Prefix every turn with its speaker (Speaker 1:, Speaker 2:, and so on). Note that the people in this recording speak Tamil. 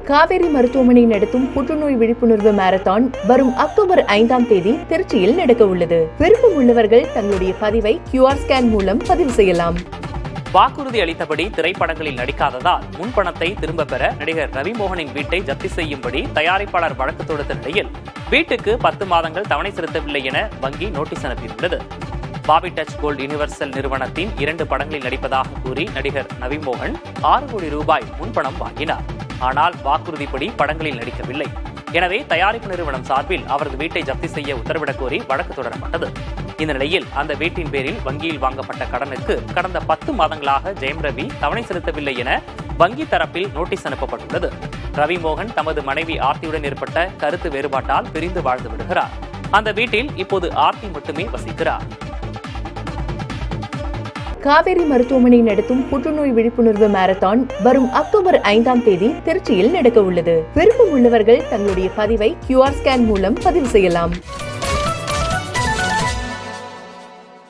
Speaker 1: காவேரி மருத்துவமனை நடத்தும் புற்றுநோய் விழிப்புணர்வு மாரத்தான் வரும் அக்டோபர் 5ஆம் தேதி திருச்சியில் நடக்க உள்ளது. விருப்பம் உள்ளவர்கள் தங்களுடைய பதிவை QR ஸ்கேன் மூலம் பதிவு செய்யலாம்.
Speaker 2: வாக்குறுதி அளித்தபடி திரைப்படங்களில் நடிக்காததால் முன்பணத்தை திரும்ப பெற நடிகர் ரவிமோகனின் வீட்டை ஜப்தி செய்யும்படி தயாரிப்பாளர் வழக்கு தொடுத்த நிலையில் வீட்டுக்கு 10 மாதங்கள் தவணை செலுத்தவில்லை என வங்கி நோட்டீஸ் அனுப்பியுள்ளது. பாபி டச் கோல்ட் யூனிவர்சல் நிறுவனத்தின் 2 படங்களில் நடிப்பதாக கூறி நடிகர் ரவிமோகன் 6 கோடி ரூபாய் முன்பணம் வாங்கினார். ஆனால் வாக்குறுதிப்படி படங்களில் நடிக்கவில்லை. எனவே தயாரிப்பு நிறுவனம் சார்பில் அவரது வீட்டை ஜப்தி செய்ய உத்தரவிடக் கோரி வழக்கு தொடரப்பட்டது. இந்த நிலையில் அந்த வீட்டின் பேரில் வங்கியில் வாங்கப்பட்ட கடனுக்கு கடந்த 10 மாதங்களாக ஜெயம் ரவி தவணை செலுத்தவில்லை என வங்கி தரப்பில் நோட்டீஸ் அனுப்பப்பட்டுள்ளது. ரவிமோகன் தமது மனைவி ஆர்த்தியுடன் ஏற்பட்ட கருத்து வேறுபாட்டால் பிரிந்து வாழ்ந்து விடுகிறார். அந்த வீட்டில் இப்போது ஆர்த்தி மட்டுமே வசிக்கிறார்.
Speaker 1: காவேரி மருத்துவமனை நடத்தும் புற்றுநோய் விழிப்புணர்வு மாரத்தான் வரும் அக்டோபர் 5ஆம் தேதி திருச்சியில் நடக்க உள்ளது. விருப்பம் உள்ளவர்கள் தங்களுடைய பதிவை QR ஸ்கேன் மூலம் பதிவு செய்யலாம்.